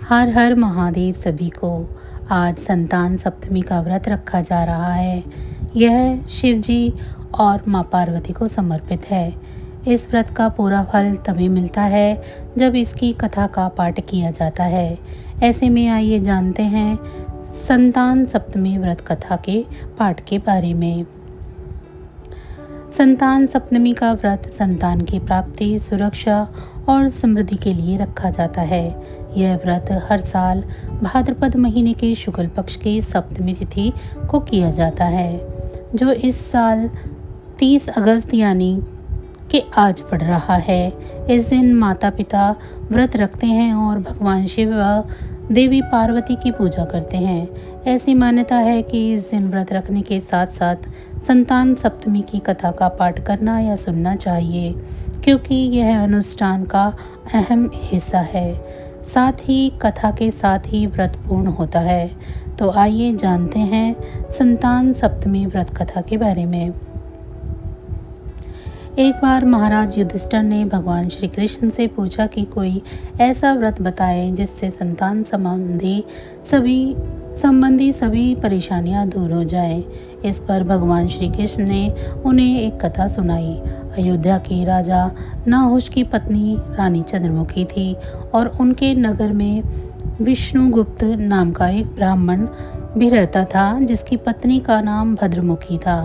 हर हर महादेव सभी को। आज संतान सप्तमी का व्रत रखा जा रहा है। यह शिव जी और माँ पार्वती को समर्पित है। इस व्रत का पूरा फल तभी मिलता है जब इसकी कथा का पाठ किया जाता है। ऐसे में आइए जानते हैं संतान सप्तमी व्रत कथा के पाठ के बारे में। संतान सप्तमी का व्रत संतान की प्राप्ति, सुरक्षा और समृद्धि के लिए रखा जाता है। यह व्रत हर साल भाद्रपद महीने के शुक्ल पक्ष की सप्तमी तिथि को किया जाता है, जो इस साल 30 अगस्त यानी कि आज पड़ रहा है। इस दिन माता पिता व्रत रखते हैं और भगवान शिव व देवी पार्वती की पूजा करते हैं। ऐसी मान्यता है कि इस दिन व्रत रखने के साथ साथ संतान सप्तमी की कथा का पाठ करना या सुनना चाहिए, क्योंकि यह अनुष्ठान का अहम हिस्सा है। साथ ही कथा के साथ ही व्रत पूर्ण होता है। तो आइए जानते हैं संतान सप्तमी व्रत कथा के बारे में। एक बार महाराज युधिष्ठिर ने भगवान श्री कृष्ण से पूछा कि कोई ऐसा व्रत बताए जिससे संतान संबंधी सभी परेशानियां दूर हो जाएं। इस पर भगवान श्री कृष्ण ने उन्हें एक कथा सुनाई। अयोध्या के राजा नाहुष की पत्नी रानी चंद्रमुखी थी और उनके नगर में विष्णुगुप्त नाम का एक ब्राह्मण भी रहता था, जिसकी पत्नी का नाम भद्रमुखी था।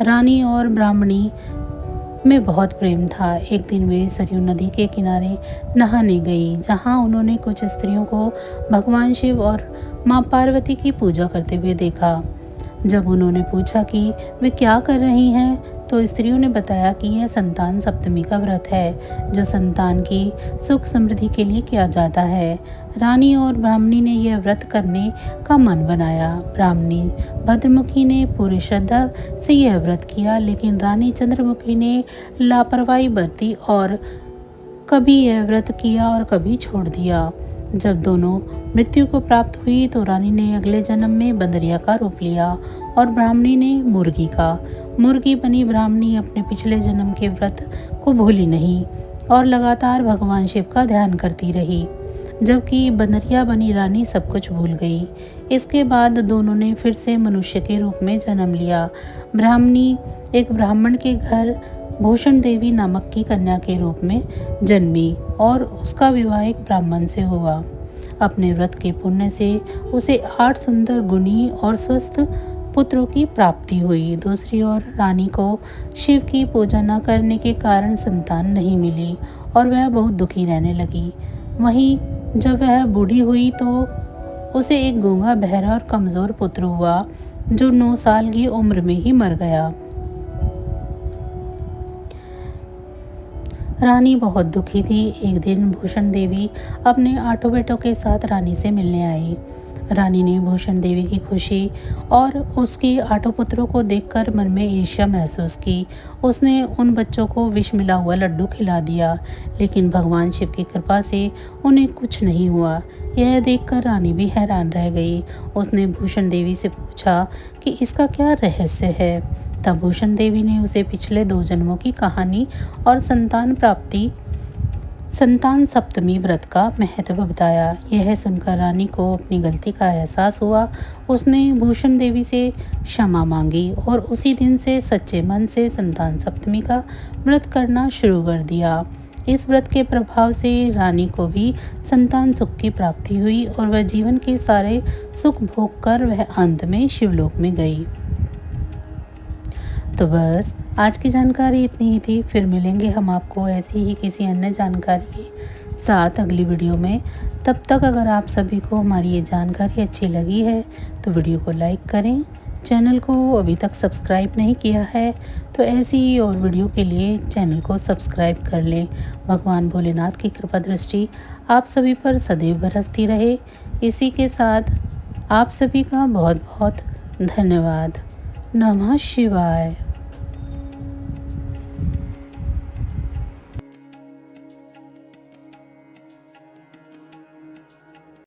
रानी और ब्राह्मणी में बहुत प्रेम था। एक दिन वे सरयू नदी के किनारे नहाने गई, जहां उन्होंने कुछ स्त्रियों को भगवान शिव और माँ पार्वती की पूजा करते हुए देखा। जब उन्होंने पूछा कि वे क्या कर रही हैं, तो स्त्रियों ने बताया कि यह संतान सप्तमी का व्रत है, जो संतान की सुख समृद्धि के लिए किया जाता है। रानी और ब्राह्मणी ने यह व्रत करने का मन बनाया। ब्राह्मणी भद्रमुखी ने पूरी श्रद्धा से यह व्रत किया, लेकिन रानी चंद्रमुखी ने लापरवाही बरती और कभी यह व्रत किया और कभी छोड़ दिया। जब दोनों मृत्यु को प्राप्त हुई तो रानी ने अगले जन्म में बंदरिया का रूप लिया और ब्राह्मणी ने मुर्गी का। मुर्गी बनी ब्राह्मणी अपने पिछले जन्म के व्रत को भूली नहीं और लगातार भगवान शिव का ध्यान करती रही, जबकि बंदरिया बनी रानी सब कुछ भूल गई। इसके बाद दोनों ने फिर से मनुष्य के रूप में जन्म लिया। ब्राह्मणी एक ब्राह्मण के घर भूषण देवी नामक की कन्या के रूप में जन्मी और उसका विवाह एक ब्राह्मण से हुआ। अपने व्रत के पुण्य से उसे 8 सुंदर, गुणी और स्वस्थ पुत्रों की प्राप्ति हुई। दूसरी ओर रानी को शिव की पूजा न करने के कारण संतान नहीं मिली और वह बहुत दुखी रहने लगी। वहीं जब वह बूढ़ी हुई तो उसे एक गूंगा, बहरा और कमजोर पुत्र हुआ, जो 9 साल की उम्र में ही मर गया। रानी बहुत दुखी थी। एक दिन भूषण देवी अपने 8 बेटों के साथ रानी से मिलने आई। रानी ने भूषण देवी की खुशी और उसके 8 पुत्रों को देखकर मन में ईर्ष्या महसूस की। उसने उन बच्चों को विष मिला हुआ लड्डू खिला दिया, लेकिन भगवान शिव की कृपा से उन्हें कुछ नहीं हुआ। यह देखकर रानी भी हैरान रह गई। उसने भूषण देवी से पूछा कि इसका क्या रहस्य है। तब भूषण देवी ने उसे पिछले 2 जन्मों की कहानी और संतान सप्तमी व्रत का महत्व बताया। यह सुनकर रानी को अपनी गलती का एहसास हुआ। उसने भूषण देवी से क्षमा मांगी और उसी दिन से सच्चे मन से संतान सप्तमी का व्रत करना शुरू कर दिया। इस व्रत के प्रभाव से रानी को भी संतान सुख की प्राप्ति हुई और वह जीवन के सारे सुख भोग कर वह अंत में शिवलोक में गई। तो बस आज की जानकारी इतनी ही थी। फिर मिलेंगे हम आपको ऐसी ही किसी अन्य जानकारी के साथ अगली वीडियो में। तब तक अगर आप सभी को हमारी ये जानकारी अच्छी लगी है तो वीडियो को लाइक करें। चैनल को अभी तक सब्सक्राइब नहीं किया है तो ऐसी ही और वीडियो के लिए चैनल को सब्सक्राइब कर लें। भगवान भोलेनाथ की कृपा दृष्टि आप सभी पर सदैव बरसती रहे। इसी के साथ आप सभी का बहुत बहुत धन्यवाद। नमः शिवाय।